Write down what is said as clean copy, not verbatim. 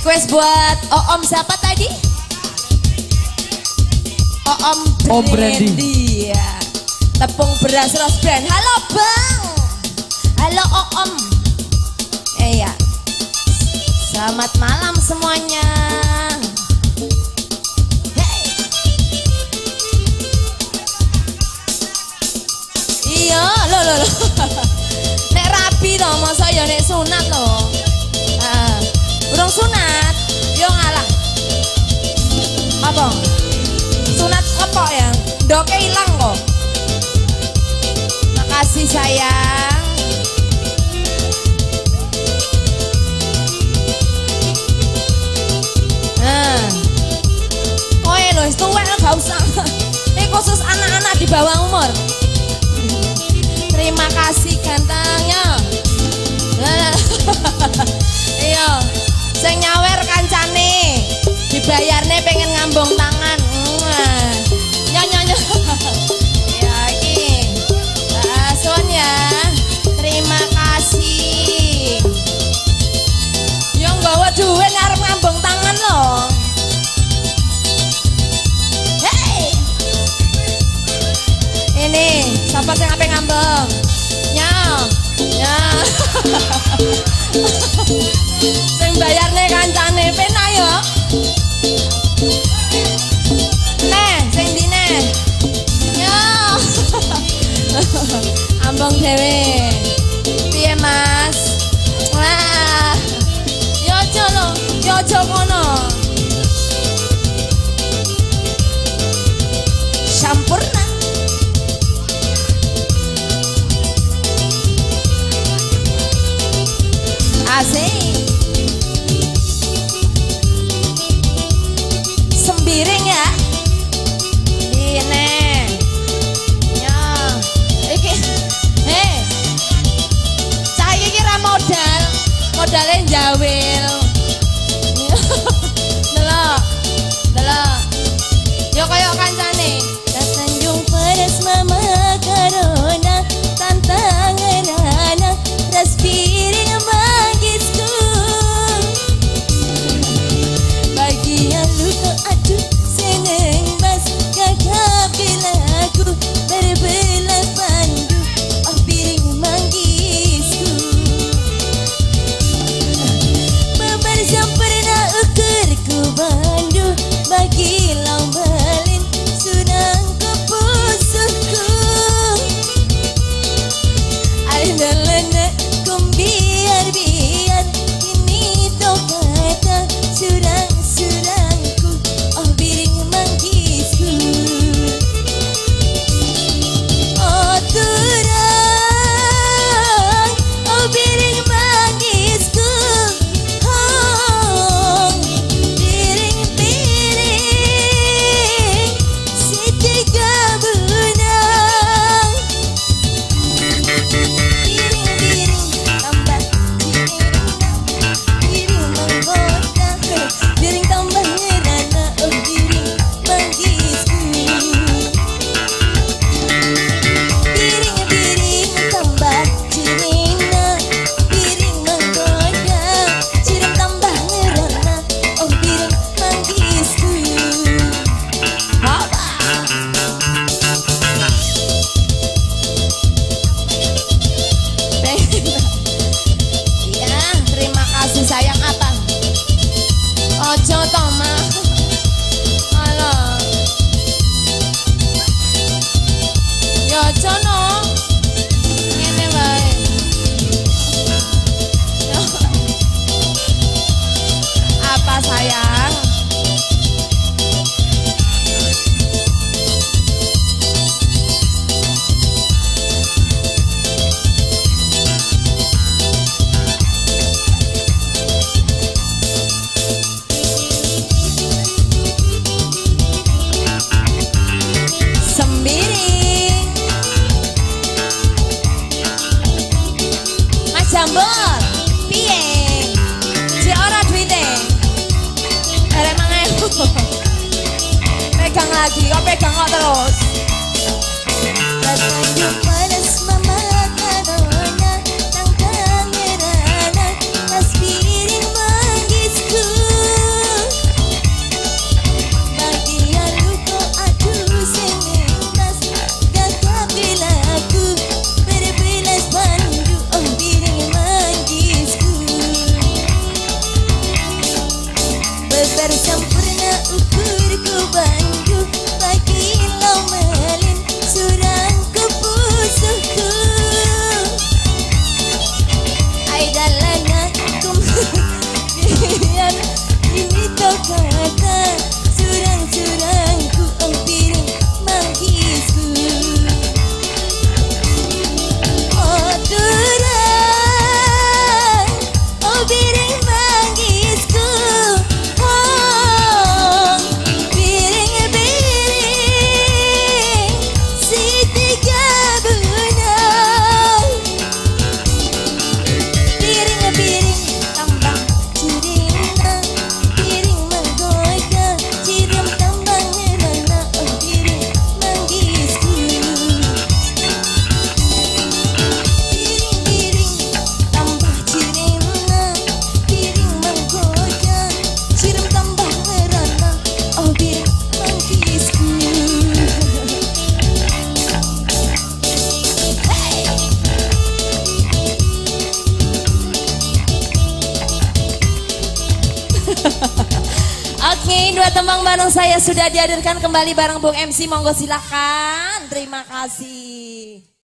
Request buat Om siapa tadi? Om Brandy ya. Tepung beras Rose Brand. Halo Bang. Halo Om. Ya. Selamat malam semuanya. Hey. Iya, lo. Nek rapi toh, masa ya nek sunat loh. Urung sunat, yo ngalah. Apa? Sunat apa ya? Doke hilang kok. Makasih sayang. Kowe lho, wis tuwek gak usah. Ini khusus anak-anak di bawah umur. Terima kasih gantengnya. Iya. Sing nyawer kancane dibayarne pengen ngambung tangan. Nyanyi. Ya iki. Sun ya. Terima kasih. Yo nggawa duit arep ngambung tangan loh. Hey. Ini siapa sing ape ngambung? Ya. Sing bayarne kancane penak yo. Nih, sing dine. Yo. Ambong dhewe. Piye Mas? Wah. Yo aja ngono. Sampurna. Asik. Sembiring ya. Ini. Ya. Iki. Cah iki ra modalnya jawil. Delok. Yo kaya kancane. Tanjung Peres Mama Karona tantang ngerana ras piring mangisku. Bagian luka aduh seneng mas kakak bilaku berbelah pandu oh piring mangisku. Membersam pernah ukurku bandu bagi lambalin sunang kepusuhku. Alendalana kumbiar biar ini tokata surang-surangku oh piring mangisku. Oh turang oh piring mangisku. Oh piring setiga bunang. Piring tambah piring menggoda. Piring tambah ngerana oh piring mangisku. Piring tambah cirina. Piring menggoda. Cirem tambah ngerana oh piring mangisku. Apa? Ya, terima kasih sayang apa? Ojo toma. Halo. Ya ojo no. Ngene wae. Apa sayang? Sembiring. Mas Jambul, piye? Si ora duite. Arek 5.000. Pegang lagi, kok pegang kok terus. Tanjung Peres Mama Karona tantang ngerana ras piring mangisku. Biar sempurna ukurku bantu bagi lomelin surangku pusuhku. Ai dalana kemudian ini kau kata surang-surangku empiring manggisku. Oh turang, oh piring manggisku. Oh piring-piring si tiga benang. Piring-piring tambang cirina, piring menggoda, cirum tambang nirana, oh piring manggisku. Piring-piring tambah cirina, piring menggoda, cirum tambang nirana, oh piring manggisku. Hey! Oke, dua tembang bareng saya sudah dihadirkan kembali bareng Bung MC. Monggo silakan. Terima kasih.